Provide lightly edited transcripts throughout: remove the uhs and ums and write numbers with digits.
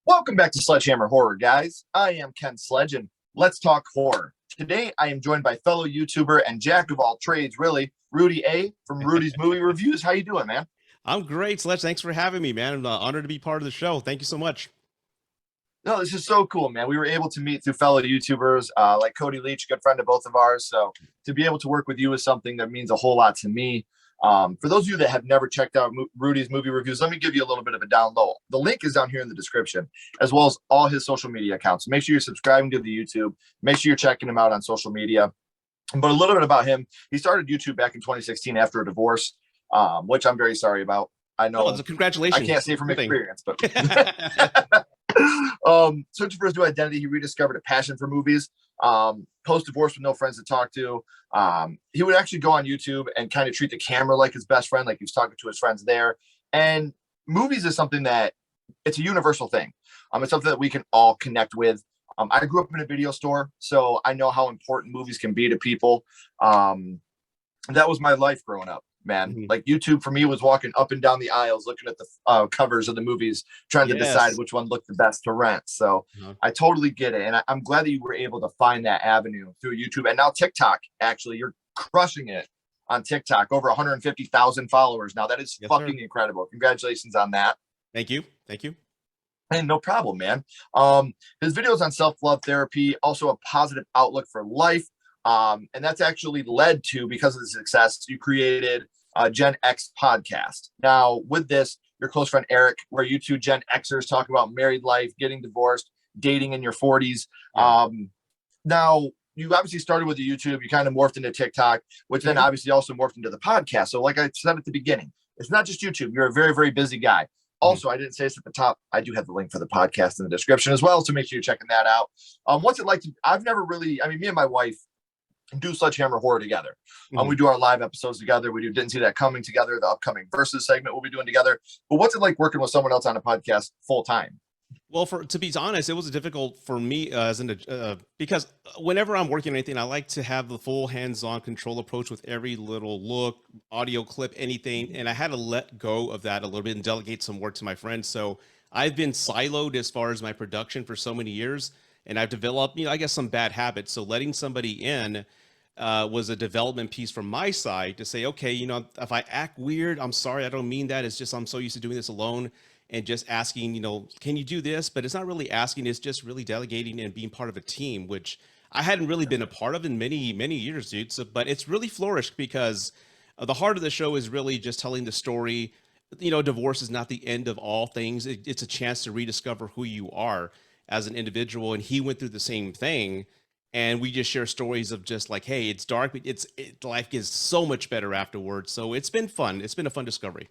Welcome back to Sledgehammer Horror, guys. I am Ken Sledge, and let's talk horror. Today, I am joined by fellow YouTuber and jack of all trades, really, Rudy A. from Rudy's Movie Reviews. How you doing, man? I'm great, Sledge. Thanks for having me, man. I'm honored to be part of the show. Thank you so much. No, this is so cool, man. We were able to meet through fellow YouTubers like Cody Leach, a good friend of both of ours. So to be able to work with you is something that means a whole lot to me. For those of you that have never checked out Rudy's Movie Reviews, let me give you a little bit of a down low. The link is down here in the description, as well as all his social media accounts. Make sure you're subscribing to the YouTube. Make sure you're checking him out on social media. But a little bit about him. He started YouTube back in 2016 after a divorce, which I'm very sorry about. I know. Oh, congratulations. I can't say from experience, but searching for his new identity, he rediscovered a passion for movies. Post-divorce with no friends to talk to. He would actually go on YouTube and kind of treat the camera like his best friend, like he was talking to his friends there. And movies is something that it's a universal thing. It's something that we can all connect with. I grew up in a video store, so I know how important movies can be to people. That was my life growing up, man. Like YouTube for me was walking up and down the aisles, looking at the covers of the movies, trying to decide which one looked the best to rent. So I totally get it. And I'm glad that you were able to find that avenue through YouTube. And now TikTok, actually, you're crushing it on TikTok, over 150,000 followers. Now that is fucking incredible. Congratulations on that. Thank you. Thank you. And no problem, man. His videos on self-love therapy, also a positive outlook for life. And that's actually led to, because of the success, you created Gen X podcast. Now, with this, your close friend Eric, where you two Gen Xers talk about married life, getting divorced, dating in your 40s. Now, you obviously started with the YouTube, you kind of morphed into TikTok, which then obviously also morphed into the podcast. So like I said at the beginning, it's not just YouTube. You're a very, very busy guy. Also, I didn't say this at the top. I do have the link for the podcast in the description as well. So make sure you're checking that out. What's it like to, I've never really, me and my wife do Sledgehammer Horror together. We do our live episodes together. We do Didn't See That Coming together. The upcoming Versus segment we'll be doing together. But what's it like working with someone else on a podcast full time? Well, to be honest, it was difficult for me because whenever I'm working on anything, I like to have the full hands-on control approach with every little look, audio clip, anything. And I had to let go of that a little bit and delegate some work to my friends. So I've been siloed as far as my production for so many years, and I've developed, I guess, some bad habits. So letting somebody in was a development piece from my side to say, okay, if I act weird, I'm sorry, I don't mean that. It's just I'm so used to doing this alone and just asking, can you do this? But it's not really asking, it's just really delegating and being part of a team, which I hadn't really been a part of in many, many years, dude. So, but it's really flourished because the heart of the show is really just telling the story. Divorce is not the end of all things. It's a chance to rediscover who you are as an individual. And he went through the same thing. And we just share stories of just like, hey, it's dark, but life is so much better afterwards. So it's been fun. It's been a fun discovery.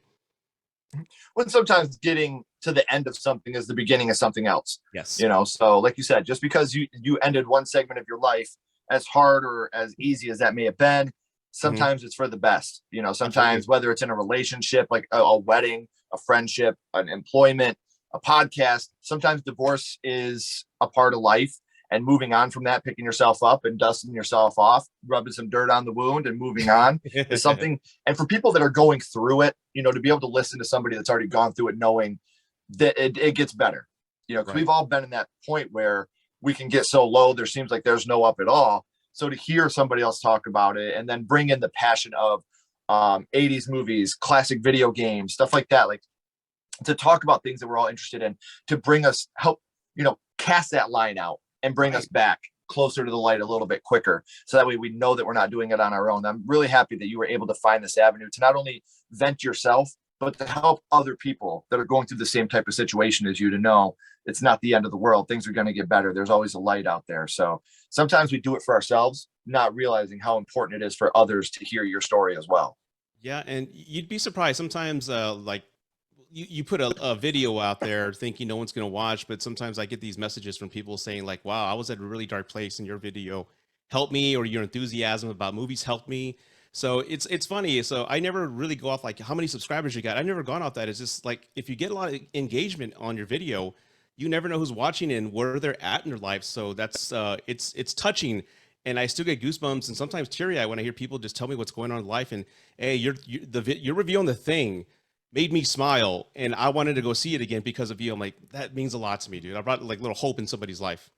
When sometimes getting to the end of something is the beginning of something else. Yes. So like you said, just because you ended one segment of your life, as hard or as easy as that may have been, sometimes it's for the best. Sometimes whether it's in a relationship, like a wedding, a friendship, an employment, a podcast, sometimes divorce is a part of life. And moving on from that, picking yourself up and dusting yourself off, rubbing some dirt on the wound and moving on is something. And for people that are going through it, to be able to listen to somebody that's already gone through it, knowing that it gets better, because we've all been in that point where we can get so low, there seems like there's no up at all. So to hear somebody else talk about it and then bring in the passion of 80s movies, classic video games, stuff like that, like to talk about things that we're all interested in, to bring us help, cast that line out and bring us back closer to the light a little bit quicker. So that way we know that we're not doing it on our own. I'm really happy that you were able to find this avenue to not only vent yourself, but to help other people that are going through the same type of situation as you, to know it's not the end of the world. Things are going to get better. There's always a light out there. So sometimes we do it for ourselves, not realizing how important it is for others to hear your story as well. Yeah. And you'd be surprised sometimes, like, you put a video out there thinking no one's going to watch, but sometimes I get these messages from people saying like, wow, I was at a really dark place and your video helped me, or your enthusiasm about movies helped me. So it's funny. So I never really go off like how many subscribers you got. I've never gone off that. It's just like, if you get a lot of engagement on your video, you never know who's watching and where they're at in their life. So that's it's touching. And I still get goosebumps and sometimes teary-eyed when I hear people just tell me what's going on in life. And hey, your review on The Thing made me smile, and I wanted to go see it again because of you. I'm like, that means a lot to me, dude. I brought like little hope in somebody's life.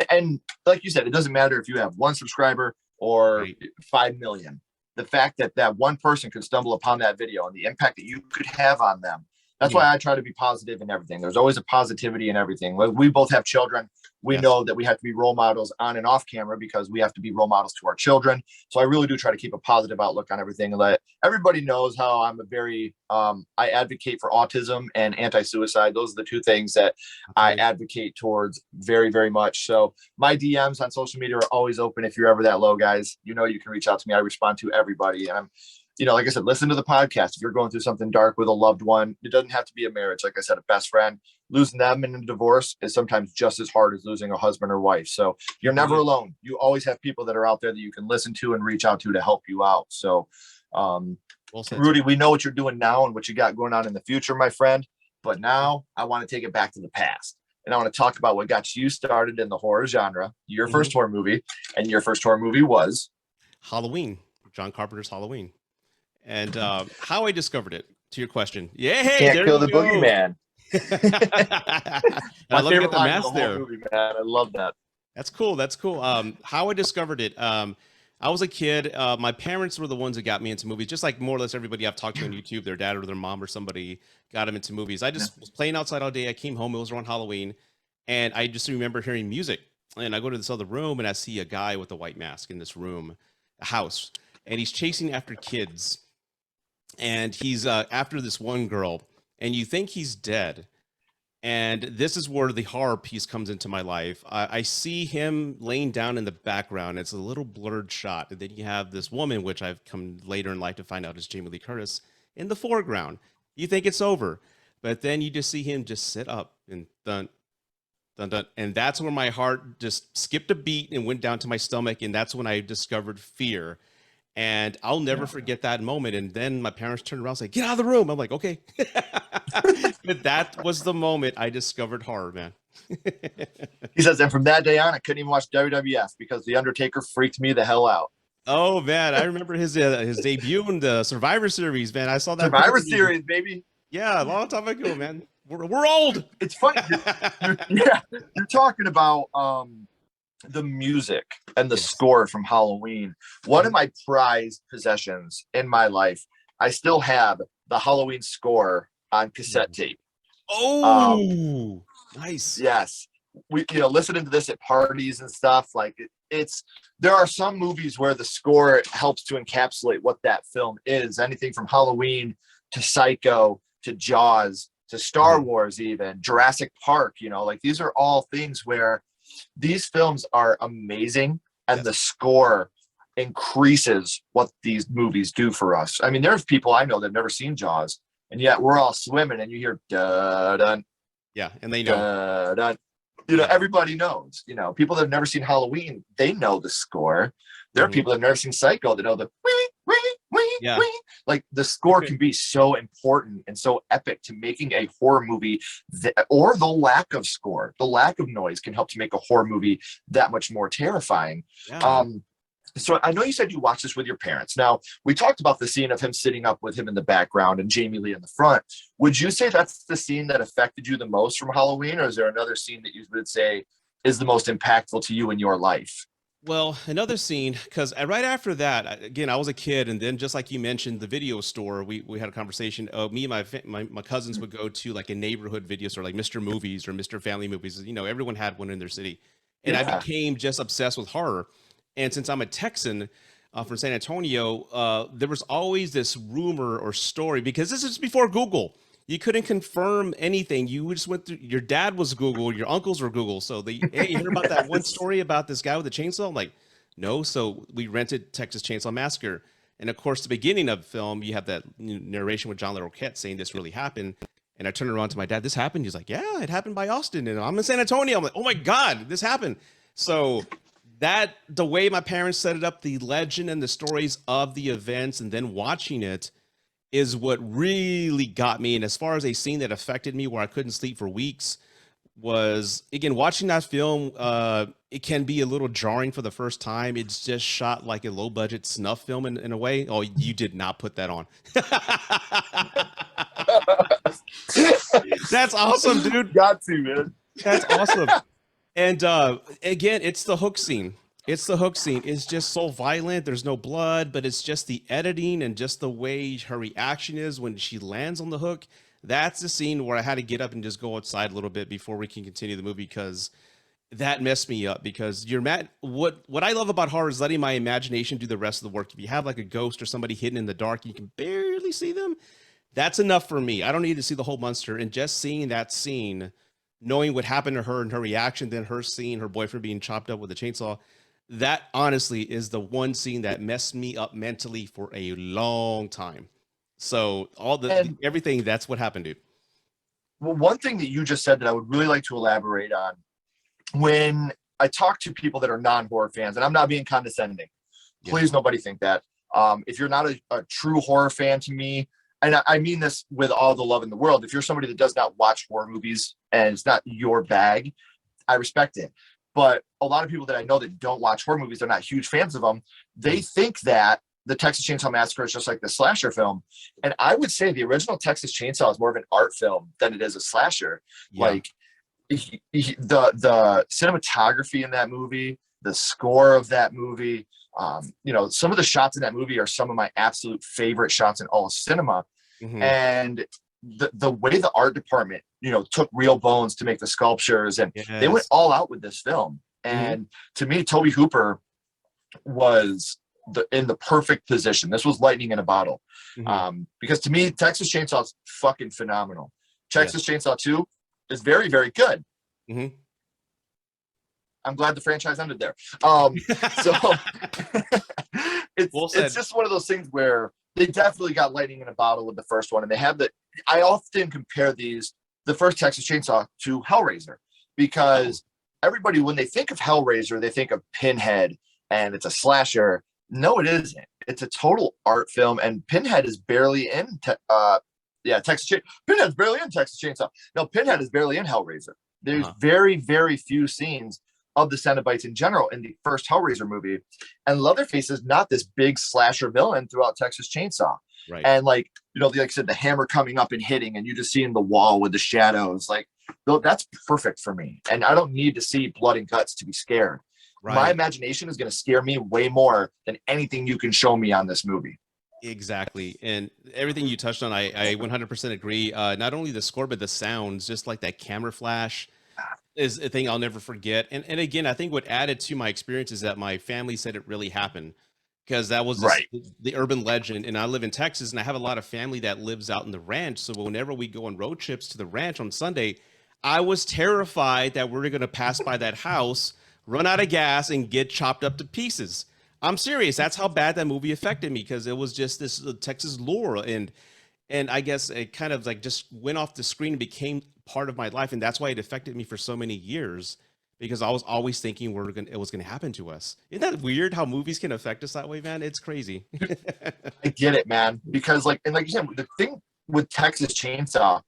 And like you said, it doesn't matter if you have 1 subscriber or Right. 5 million. The fact that that one person could stumble upon that video and the impact that you could have on them. That's Mhm. why I try to be positive in everything. There's always a positivity in everything. We both have children. We Yes. know that we have to be role models on and off camera because we have to be role models to our children. So I really do try to keep a positive outlook on everything. And let everybody knows how I'm a very I advocate for autism and anti-suicide. Those are the two things that I Okay. advocate towards very, very much. So my DMs on social media are always open. If you're ever that low, guys, you know, you can reach out to me. I respond to everybody. And I'm, you know, like I said, listen to the podcast. If you're going through something dark with a loved one, it doesn't have to be a marriage. Like I said, a best friend, losing them in a divorce is sometimes just as hard as losing a husband or wife. So you're never Brilliant. alone. You always have people that are out there that you can listen to and reach out to help you out. So, Well said, sir. Rudy, we know what you're doing now and what you got going on in the future, my friend. But now I want to take it back to the past. And I want to talk about what got you started in the horror genre, your Mhm. first horror movie. And your first horror movie was Halloween, John Carpenter's Halloween, and how I discovered it. To your question, yeah, hey, Can't there Kill you the go. Boogeyman. I My love you favorite got the line in the mask whole there. movie, man. I love that. That's cool. That's cool. How I discovered it. I was a kid. My parents were the ones that got me into movies, just like more or less everybody I've talked to on YouTube. Their dad or their mom or somebody got them into movies. I Yeah. just was playing outside all day. I came home. It was around Halloween, and I just remember hearing music. And I go to this other room, and I see a guy with a white mask in this room, a house, and he's chasing after kids, and he's after this one girl, and you think he's dead, and this is where the horror piece comes into my life. I see him laying down in the background. It's a little blurred shot. And then you have this woman, which I've come later in life to find out is Jamie Lee Curtis, in the foreground. You think it's over, but then you just see him just sit up and dun, dun, dun. And that's where my heart just skipped a beat and went down to my stomach. And that's when I discovered fear. And I'll never Yeah. forget that moment. And then my parents turned around and said, "Get out of the room." I'm like, okay. But that was the moment I discovered horror, man. He says, and from that day on, I couldn't even watch WWF because The Undertaker freaked me the hell out. Oh man, I remember his debut in the Survivor Series, man. I saw that Survivor pay-per-view. Series, baby. Yeah, a long time ago, man. We're old. It's funny. Yeah, you're talking about the music and the Yes. score from Halloween. One of my prized possessions in my life, I still have the Halloween score on cassette tape. Oh, nice. Yes, we listening to this at parties and stuff like it's there are some movies where the score helps to encapsulate what that film is. Anything from Halloween to Psycho to Jaws to Star Mhm. Wars, even Jurassic Park. Like these are all things where these films are amazing and Yes. the score increases what these movies do for us. I mean, there's people I know that have never seen Jaws, and yet we're all swimming and you hear da dun Yeah, and they know. da dun. Yeah. Everybody knows. People that have never seen Halloween, they know the score. There are Mhm. people that have never seen Psycho that know the wee, wee, wee, Yeah. wee. Like the score can be so important and so epic to making a horror movie, or the lack of score, the lack of noise can help to make a horror movie that much more terrifying. Yeah, man. So I know you said you watched this with your parents. Now, we talked about the scene of him sitting up with him in the background and Jamie Lee in the front. Would you say that's the scene that affected you the most from Halloween, or is there another scene that you would say is the most impactful to you in your life? Well, another scene, because right after that, again, I was a kid, and then just like you mentioned, the video store, we had a conversation. Me and my cousins would go to like a neighborhood video store, like Mr. Movies or Mr. Family Movies. Everyone had one in their city, and I Yeah. became just obsessed with horror. And since I'm a Texan from San Antonio, there was always this rumor or story, because this is before Google. You couldn't confirm anything. You just went through. Your dad was Google. Your uncles were Google. So hey, you heard about that one Yes. story about this guy with a chainsaw? I'm like, no. So we rented Texas Chainsaw Massacre, and of course, the beginning of the film, you have that narration with John Larroquette saying this really happened. And I turned around to my dad. This happened. He's like, yeah, it happened by Austin, and I'm in San Antonio. I'm like, oh my god, this happened. So that the way my parents set it up, the legend and the stories of the events, and then watching it is what really got me. And as far as a scene that affected me where I couldn't sleep for weeks, was, again, watching that film. It can be a little jarring for the first time. It's just shot like a low budget snuff film in a way. Oh, you did not put that on. That's awesome, dude. Got to, man. That's awesome. And again, it's the hook scene. It's the hook scene. It's just so violent. There's no blood, but it's just the editing and just the way her reaction is when she lands on the hook. That's the scene where I had to get up and just go outside a little bit before we can continue the movie, because that messed me up. Because you're mad. What I love about horror is letting my imagination do the rest of the work. If you have like a ghost or somebody hidden in the dark, you can barely see them. That's enough for me. I don't need to see the whole monster. And just seeing that scene, knowing what happened to her and her reaction, then her seeing her boyfriend being chopped up with a chainsaw, that honestly is the one scene that messed me up mentally for a long time. So everything, that's what happened, dude. Well, one thing that you just said that I would really like to elaborate on, when I talk to people that are non-horror fans, and I'm not being condescending, please nobody think that. If you're not a true horror fan to me, and I mean this with all the love in the world, if you're somebody that does not watch horror movies and it's not your bag, I respect it. But a lot of people that I know that don't watch horror movies, they're not huge fans of them. They think that the Texas Chainsaw Massacre is just like the slasher film. And I would say the original Texas Chainsaw is more of an art film than it is a slasher. Yeah. Like the cinematography in that movie, the score of that movie, some of the shots in that movie are some of my absolute favorite shots in all of cinema. Mm-hmm. And the way the art department, took real bones to make the sculptures, and they went all out with this film. And to me, Tobe Hooper was in the perfect position. This was lightning in a bottle. Because to me, Texas Chainsaw is fucking phenomenal. Texas Chainsaw 2 is very, very good. I'm glad the franchise ended there. So it's just one of those things where they definitely got lightning in a bottle with the first one. And they have I often compare the first Texas Chainsaw to Hellraiser, because everybody, when they think of Hellraiser, they think of Pinhead and it's a slasher. No, it isn't. It's a total art film, and Pinhead is barely in Texas Chainsaw. Pinhead's barely in Texas Chainsaw. No, Pinhead is barely in Hellraiser. There's very, very few scenes of the Cenobites in general in the first Hellraiser movie. And Leatherface is not this big slasher villain throughout Texas Chainsaw. Right. And like I said, the hammer coming up and hitting, and you just seeing the wall with the shadows, like that's perfect for me. And I don't need to see blood and guts to be scared. Right. My imagination is going to scare me way more than anything you can show me on this movie. Exactly. And everything you touched on, I 100% agree. Not only the score, but the sounds, just like that camera flash is a thing I'll never forget. And again, I think what added to my experience is that my family said it really happened, because that was the urban legend. And I live in Texas, and I have a lot of family that lives out in the ranch. So whenever we go on road trips to the ranch on Sunday, I was terrified that we're going to pass by that house, run out of gas, and get chopped up to pieces. I'm serious. That's how bad that movie affected me, because it was just this Texas lore. And I guess it kind of like just went off the screen and became part of my life. And that's why it affected me for so many years, because I was always thinking it was going to happen to us. Isn't that weird how movies can affect us that way, man? It's crazy. I get it, man. Because like you said, the thing with Texas Chainsaw,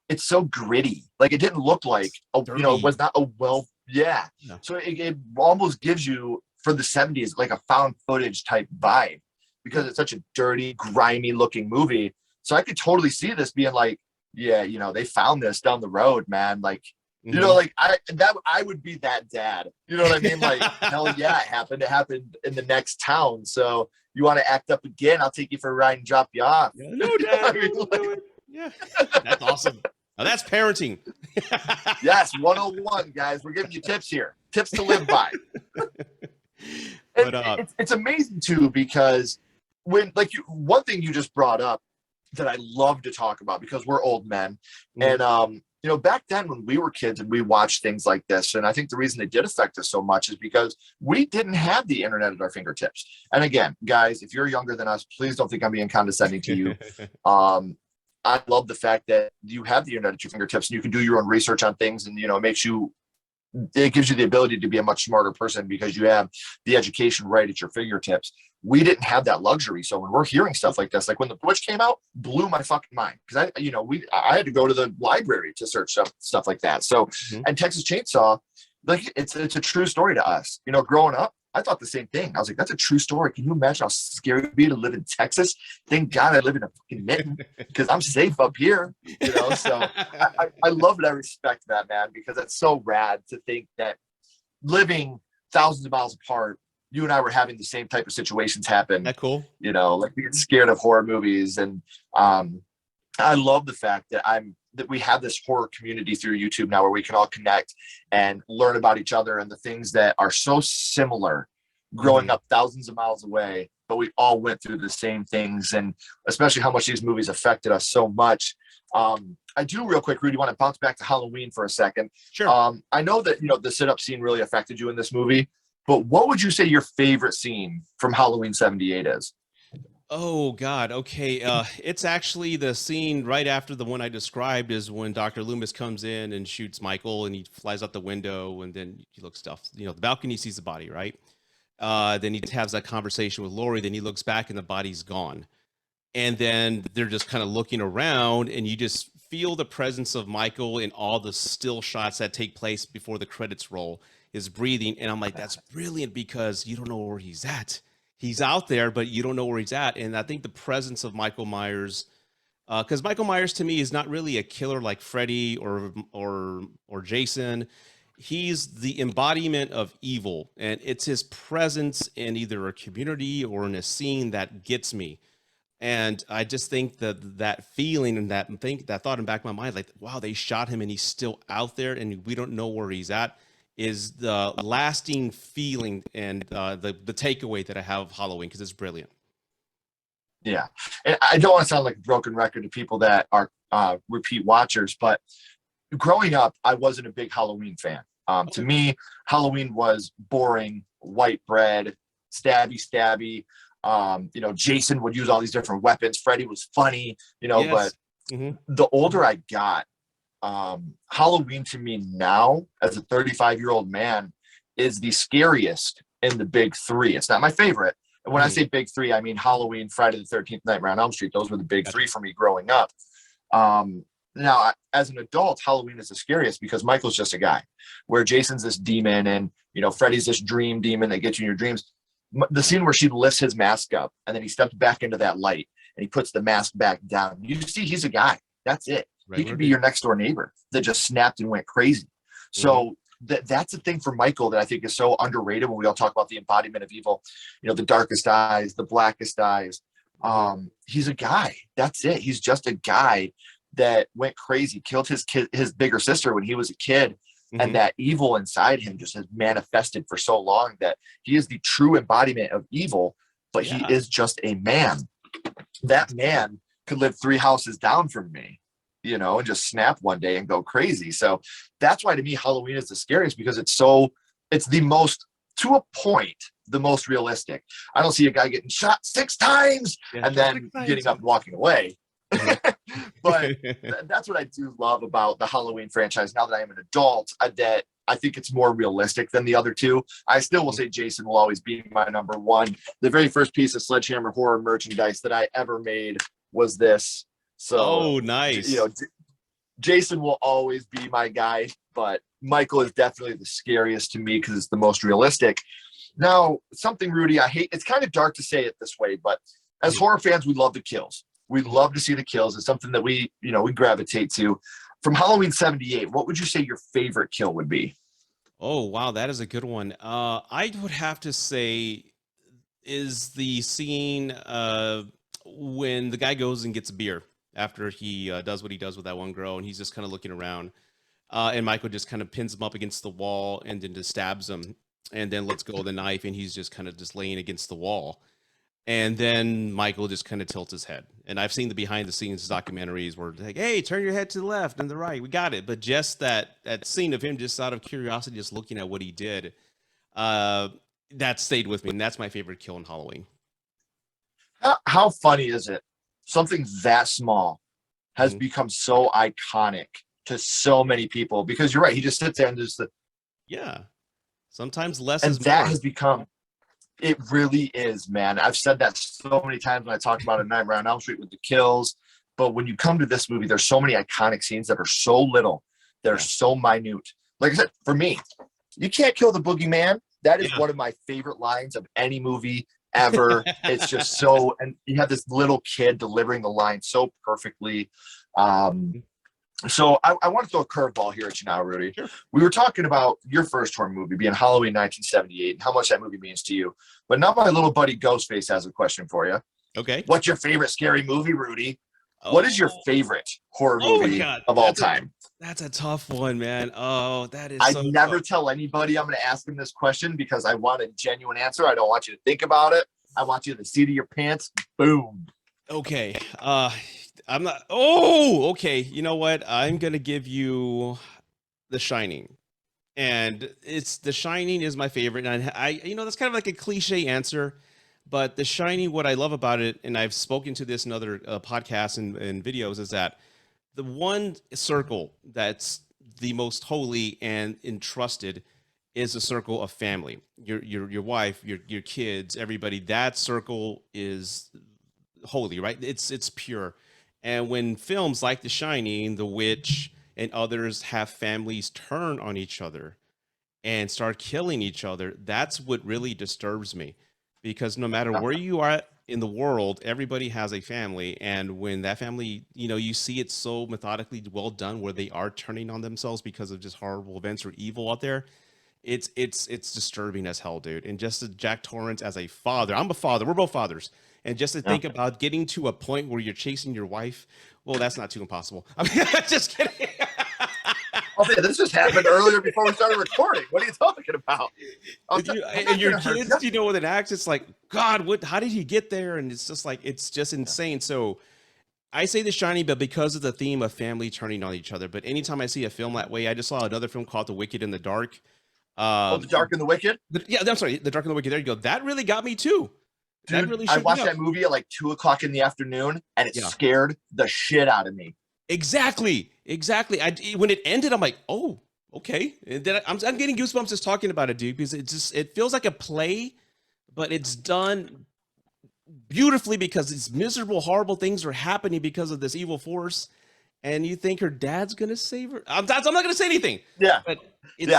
it's so gritty. Like, it didn't look like, it was not a no. So it almost gives you, for the 70s, like a found footage type vibe, because it's such a dirty, grimy looking movie. So I could totally see this being like, they found this down the road, man. Like, I would be that dad. You know what I mean? Like, hell yeah, it happened. It happened in the next town. So you want to act up again? I'll take you for a ride and drop you off. No, Dad. Yeah, that's awesome. Now that's parenting. Yes, 101, guys. We're giving you tips here. Tips to live by. But it's amazing too, because when one thing you just brought up that I love to talk about, because we're old men, and back then when we were kids and we watched things like this, and I think the reason they did affect us so much is because we didn't have the internet at our fingertips. And again, guys, if you're younger than us, please don't think I'm being condescending to you. I love the fact that you have the internet at your fingertips and you can do your own research on things, and it gives you the ability to be a much smarter person because you have the education right at your fingertips. we didn't have that luxury. So when we're hearing stuff like this, like when The Witch came out, blew my fucking mind, because I had to go to the library to search stuff like that. So, and Texas Chainsaw, like it's a true story to us. Growing up, I thought the same thing. I was like, that's a true story. Can you imagine how scary it would be to live in Texas? Thank God I live in a fucking mitten, because I'm safe up here. So I love and I respect that, man, because it's so rad to think that living thousands of miles apart, you and I were having the same type of situations happen. That cool? Like being scared of horror movies. And I love the fact that we have this horror community through YouTube now, where we can all connect and learn about each other and the things that are so similar growing up thousands of miles away, but we all went through the same things, and especially how much these movies affected us so much. I do, real quick, Rudy, want to bounce back to Halloween for a second. Sure. I know that, the sit-up scene really affected you in this movie, but what would you say your favorite scene from Halloween 78 is? Oh God. Okay. It's actually the scene right after the one I described, is when Dr. Loomis comes in and shoots Michael, and he flies out the window, and then he looks stuff, the balcony, sees the body, right? Then he has that conversation with Lori, then he looks back and the body's gone. And then they're just kind of looking around, and you just feel the presence of Michael in all the still shots that take place before the credits roll, is breathing. And I'm like, that's brilliant, because you don't know where he's at. He's out there, but you don't know where he's at. And I think the presence of Michael Myers, because Michael Myers to me is not really a killer like Freddy or Jason. He's the embodiment of evil, and it's his presence in either a community or in a scene that gets me. And I just think that feeling and that thought in the back of my mind, like, wow, they shot him and he's still out there and we don't know where he's at, is the lasting feeling and the takeaway that I have of Halloween, because it's brilliant. Yeah. And I don't want to sound like a broken record to people that are repeat watchers, but growing up, I wasn't a big Halloween fan. To me, Halloween was boring, white bread, stabby. Jason would use all these different weapons. Freddy was funny, Yes. but the older I got, Halloween to me now, as a 35-year-old man, is the scariest in the big three. It's not my favorite. And when I say big three, I mean Halloween, Friday the 13th, Nightmare on Elm Street. Those were the big three for me growing up. Now, as an adult, Halloween is the scariest because Michael's just a guy, where Jason's this demon and, Freddy's this dream demon that gets you in your dreams. The scene where she lifts his mask up and then he steps back into that light and he puts the mask back down. You see, he's a guy. That's it. Right, he could be your next door neighbor that just snapped and went crazy. So that's the thing for Michael that I think is so underrated when we all talk about the embodiment of evil, the darkest eyes, the blackest eyes. He's a guy. That's it. He's just a guy that went crazy, killed his bigger sister when he was a kid. And that evil inside him just has manifested for so long that he is the true embodiment of evil, but he is just a man. That man could live 3 houses down from me, and just snap one day and go crazy. So that's why to me, Halloween is the scariest, because it's the most, to a point, the most realistic. I don't see a guy getting shot 6 times and then getting up and walking away. But that's what I do love about the Halloween franchise now that I am an adult, that I think it's more realistic than the other two. I still will say Jason will always be my number one. The very first piece of Sledgehammer horror merchandise that I ever made was this. So, nice. Jason will always be my guy, but Michael is definitely the scariest to me because it's the most realistic. Now, something, Rudy, I hate, it's kind of dark to say it this way, but as horror fans, we love the kills. We love to see the kills. It's something that we gravitate to. From Halloween 78, what would you say your favorite kill would be? Oh, wow. That is a good one. I would have to say is the scene when the guy goes and gets a beer after he does what he does with that one girl, and he's just kind of looking around. And Michael just kind of pins him up against the wall and then just stabs him and then lets go of the knife, and he's just kind of just laying against the wall. And then Michael just kind of tilts his head. And I've seen the behind the scenes documentaries where like, hey, turn your head to the left and the right. We got it. But just that scene of him just out of curiosity, just looking at what he did, that stayed with me. And that's my favorite kill in Halloween. How funny is it? Something that small has become so iconic to so many people, because you're right. He just sits there and just, yeah. Sometimes less and is that more. has become, It really is, man. I've said that so many times when I talked about A Nightmare on Elm Street with the kills. But when you come to this movie, there's so many iconic scenes that are so little, that are Yeah. so minute. Like I said, for me, you can't kill the boogeyman. That is Yeah. one of my favorite lines of any movie ever. It's just so, and you have this little kid delivering the line so perfectly. So I want to throw a curveball here at you now, Rudy. Sure. We were talking about your first horror movie being Halloween 1978 and how much that movie means to you. But now my little buddy Ghostface has a question for you. Okay. What's your favorite scary movie, Rudy? Oh. What is your favorite horror movie of all time? That's a tough one, man. Oh, that is I so never tough. tell anybody I'm going to ask them this question because I want a genuine answer. I don't want you to think about it. I want you to seat of your pants. Boom. Okay. I'm not. Oh, okay. You know what? I'm gonna give you The Shining, and it's The Shining is my favorite. And that's kind of like a cliche answer, but The Shining, what I love about it, and I've spoken to this in other podcasts and videos, is that the one circle that's the most holy and entrusted is a circle of family. Your wife, your kids, everybody. That circle is holy, right? It's pure. And when films like The Shining, The Witch, and others have families turn on each other and start killing each other, that's what really disturbs me. Because no matter where you are in the world, everybody has a family. And when that family, you see it so methodically well done where they are turning on themselves because of just horrible events or evil out there, it's disturbing as hell, dude. And just Jack Torrance as a father, I'm a father, we're both fathers. And just to think about getting to a point where you're chasing your wife, well, that's not too impossible. I mean, just kidding. Okay, this just happened earlier before we started recording. What are you talking about? And your kids, with an axe, it's like, God, how did he get there? And it's just like, it's just insane. So I say The Shining, but because of the theme of family turning on each other. But anytime I see a film that way, I just saw another film called The Wicked and the Dark. The Dark and the Wicked? I'm sorry, The Dark and the Wicked. There you go. That really got me too. Dude, really I watched that movie at like 2:00 in the afternoon, and it scared the shit out of me. Exactly. When it ended, I'm like, oh, okay. And then I'm getting goosebumps just talking about it, dude, because it feels like a play, but it's done beautifully because these miserable, horrible things are happening because of this evil force. And you think her dad's gonna save her? I'm not gonna say anything. Yeah, but dude,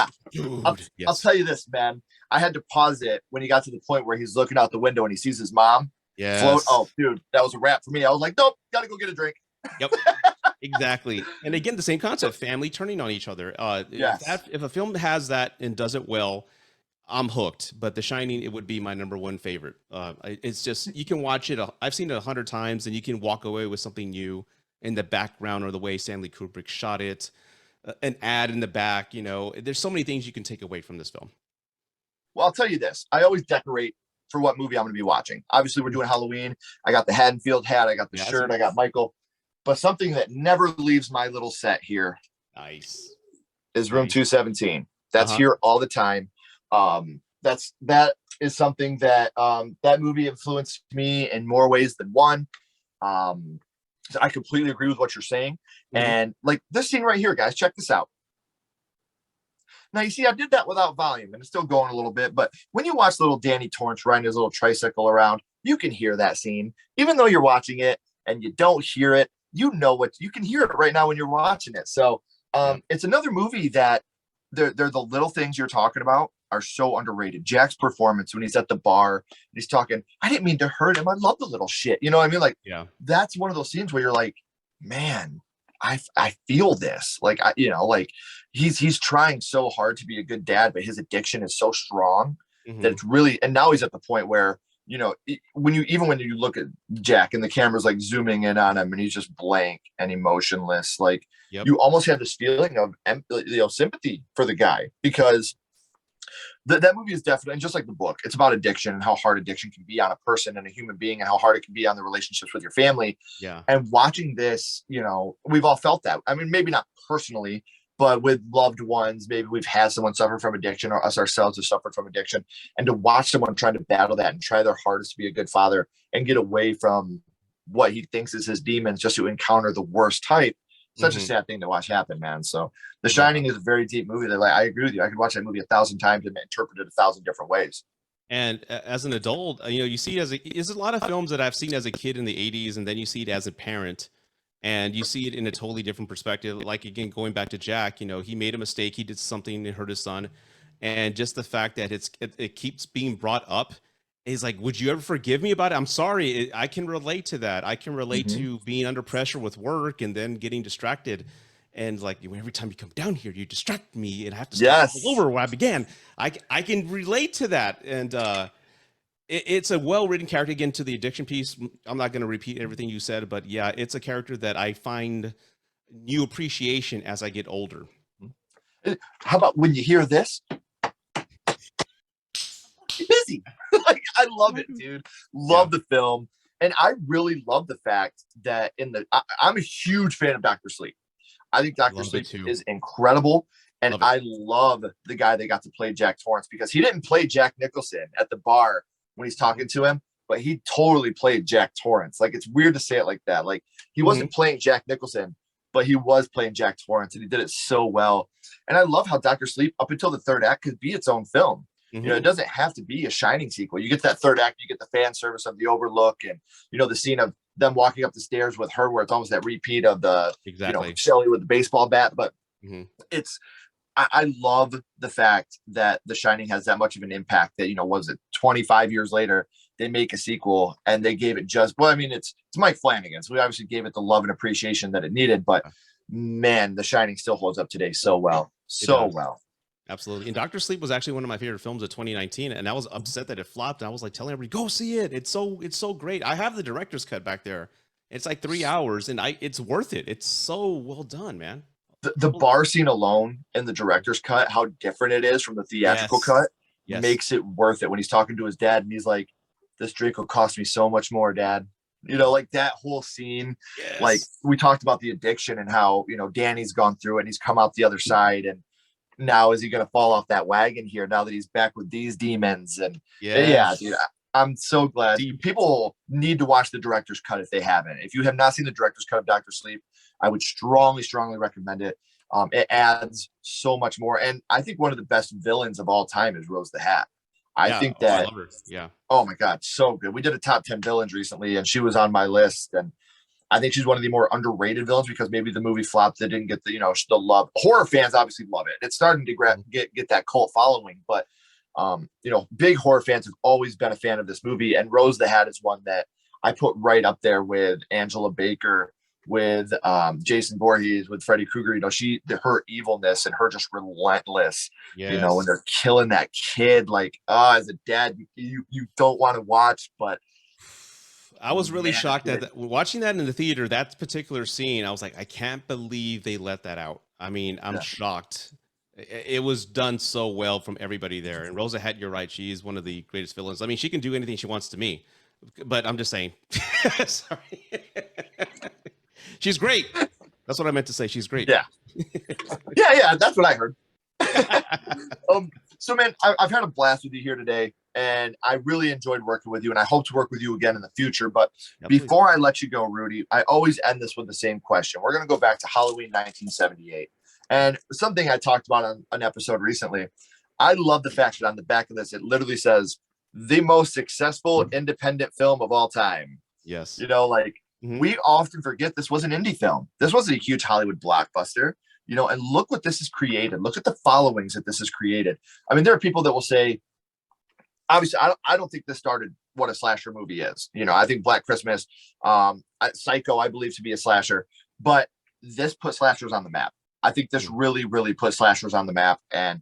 I'll tell you this, man. I had to pause it when he got to the point where he's looking out the window and he sees his mom float. Oh, dude, that was a wrap for me. I was like, nope, gotta go get a drink. Yep, exactly. And again, the same concept: family turning on each other. If a film has that and does it well, I'm hooked. But The Shining, it would be my number one favorite. It's just, you can watch it. I've seen it 100 times, and you can walk away with something new in the background or the way Stanley Kubrick shot it, an ad in the back. There's so many things you can take away from this film. Well, I'll tell you this. I always decorate for what movie I'm going to be watching. Obviously, we're doing Halloween. I got the Haddonfield hat. I got the shirt. I got Michael. But something that never leaves my little set here is Room 217. That's here all the time. That is something that that movie influenced me in more ways than one. So I completely agree with what you're saying. And like this scene right here, guys, check this out. Now, you see, I did that without volume, and it's still going a little bit. But when you watch little Danny Torrance riding his little tricycle around, you can hear that scene. Even though you're watching it and you don't hear it, you can hear it right now when you're watching it. So it's another movie that they're the little things you're talking about are so underrated. Jack's performance when he's at the bar and he's talking, I didn't mean to hurt him. I love the little shit. You know what I mean? Like, that's one of those scenes where you're like, man, I feel this. Like, like he's trying so hard to be a good dad, but his addiction is so strong that it's really, and now he's at the point where, when you look at Jack and the camera's like zooming in on him and he's just blank and emotionless, like you almost have this feeling of sympathy for the guy, because that movie is definitely, and just like the book, it's about addiction and how hard addiction can be on a person and a human being and how hard it can be on the relationships with your family. And watching this, we've all felt that. I mean, maybe not personally, but with loved ones, maybe we've had someone suffer from addiction, or us ourselves have suffered from addiction. And to watch someone trying to battle that and try their hardest to be a good father and get away from what he thinks is his demons just to encounter the worst type, such a sad thing to watch happen, man. So The Shining is a very deep movie that, like, I agree with you. I could watch that movie 1,000 times and interpret it 1,000 different ways. And as an adult, you see it as there's a lot of films that I've seen as a kid in the 80s, and then you see it as a parent, and you see it in a totally different perspective. Like, again, going back to Jack, he made a mistake, he did something that hurt his son, and just the fact that it keeps being brought up is like, would you ever forgive me about it? I'm sorry. I can relate to that. I can relate Mhm. to being under pressure with work and then getting distracted. And like, every time you come down here, you distract me and I have to start all Yes. over where I began. I can relate to that. And it's a well-written character. Again, to the addiction piece, I'm not going to repeat everything you said, but yeah, it's a character that I find new appreciation as I get older. How about when you hear this? Be busy. Like, I love it, dude. Yeah, Love the film. And I really love the fact that I'm a huge fan of Dr. Sleep. I think Dr. love it Sleep too. is incredible. And Love it. I love the guy that got to play Jack Torrance, because he didn't play Jack Nicholson at the bar when he's talking to him, but he totally played Jack Torrance. Like, it's weird to say it like that. Like, he Mhm. wasn't playing Jack Nicholson, but he was playing Jack Torrance, and he did it so well. And I love how Dr. Sleep, up until the third act, could be its own film. It Mhm. doesn't have to be a Shining sequel. You get that third act, you get the fan service of the Overlook, and the scene of them walking up the stairs with her, where it's almost that repeat of the Exactly. Shelley with the baseball bat. But Mhm. it's I love the fact that The Shining has that much of an impact that, was it 25 years later, they make a sequel and they gave it it's Mike Flanagan. So we obviously gave it the love and appreciation that it needed, but man, The Shining still holds up today so well. It So does. well. Absolutely. And Doctor Sleep was actually one of my favorite films of 2019, and I was upset that it flopped. And I was like telling everybody, "Go see it! It's so great." I have the director's cut back there. It's like 3 hours, and it's worth it. It's so well done, man. The bar scene alone in the director's cut, how different it is from the theatrical Yes. cut, Yes. makes it worth it when he's talking to his dad and he's like, "This drink will cost me so much more, Dad." Like that whole scene. Like, Yes. we talked about the addiction and how, Danny's gone through it and he's come out the other side. And now, is he going to fall off that wagon here now that he's back with these demons? And yeah, dude, Yes. I'm so glad. Deep. People need to watch the director's cut if they haven't. If you have not seen the director's cut of Dr. Sleep, I would strongly, strongly recommend it. It adds so much more. And I think one of the best villains of all time is Rose the Hat. I Yeah. think Oh, I that, love her. Yeah. oh my God, so good. We did a top 10 villains recently, and she was on my list. And I think she's one of the more underrated villains, because maybe the movie flopped. They didn't get the love. Horror fans obviously love it. It's starting to get that cult following, but big horror fans have always been a fan of this movie. And Rose the Hat is one that I put right up there with Angela Baker, with Jason Voorhees, with Freddy Krueger. Her evilness and her just relentless. When Yes. they're killing that kid, like, as a dad, you don't want to watch, but I was really man, shocked that watching that in the theater, that particular scene, I was like, I can't believe they let that out. I mean, I'm yeah. shocked. It was done so well from everybody there. And Rosa Hat, you're right. She's one of the greatest villains. I mean, she can do anything she wants to me, but I'm just saying. Sorry. She's great. That's what I meant to say. She's great. Yeah. Yeah. That's what I heard. So man, I've had a blast with you here today, and I really enjoyed working with you, and I hope to work with you again in the future. But Absolutely. before I let you go, Rudy, I always end this with the same question. We're going to go back to Halloween 1978, and something I talked about on an episode recently. I love the fact that on the back of this, it literally says the most successful independent film of all time. Yes. Like, Mhm. we often forget this was an indie film. This wasn't a huge Hollywood blockbuster. And look what this has created. Look at the followings that this has created. I mean, there are people that will say, obviously, I don't think this started what a slasher movie is. I think Black Christmas, Psycho, I believe to be a slasher, but this put slashers on the map. I think this really, really put slashers on the map, and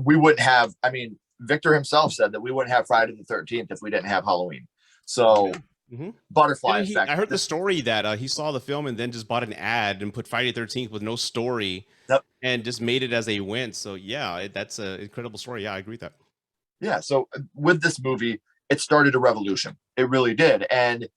we wouldn't have. I mean, Victor himself said that we wouldn't have Friday the 13th if we didn't have Halloween. So, Mm-hmm. butterfly And effect. I heard the story that he saw the film and then just bought an ad and put Friday the 13th with no story. Yep. And just made it as a win. So yeah, that's an incredible story. Yeah, I agree with that. Yeah. So with this movie, it started a revolution. It really did. And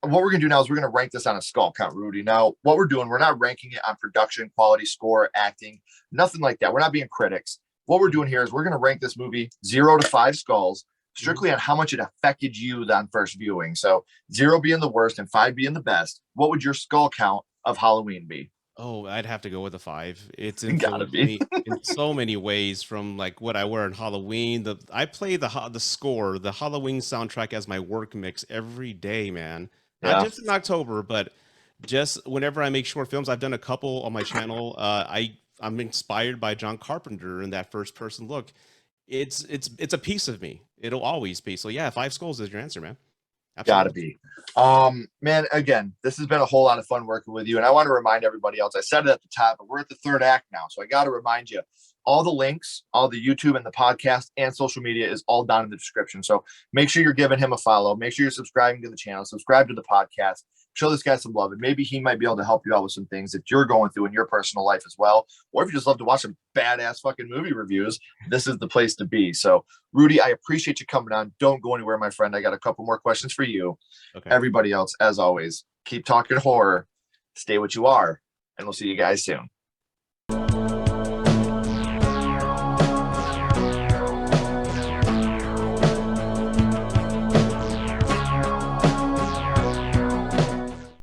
what we're going to do now is we're going to rank this on a skull count, Rudy. Now, what we're doing, we're not ranking it on production, quality, score, acting, nothing like that. We're not being critics. What we're doing here is we're going to rank this movie 0 to 5 skulls, strictly on how much it affected you on first viewing. So 0 being the worst and 5 being the best. What would your skull count of Halloween be? Oh, I'd have to go with a 5. It's Gotta influenced be. me in so many ways, from like what I wear on Halloween. I play the score, the Halloween soundtrack as my work mix every day, man. Not Yeah, just in October, but just whenever I make short films. I've done a couple on my channel. I'm inspired by John Carpenter and that first person look. It's a piece of me. It'll always be. So yeah, 5 skulls is your answer, man. gotta Absolutely. be. Man, again, this has been a whole lot of fun working with you. And I want to remind everybody else, I said it at the top, but we're at the third act now. So I got to remind you, all the links, all the YouTube and the podcast and social media is all down in the description. So make sure you're giving him a follow. Make sure you're subscribing to the channel, subscribe to the podcast, show this guy some love. And maybe he might be able to help you out with some things that you're going through in your personal life as well. Or if you just love to watch some badass fucking movie reviews, this is the place to be. So Rudy, I appreciate you coming on. Don't go anywhere, my friend. I got a couple more questions for you. Okay. Everybody else, as always, keep talking horror, stay what you are, and we'll see you guys soon.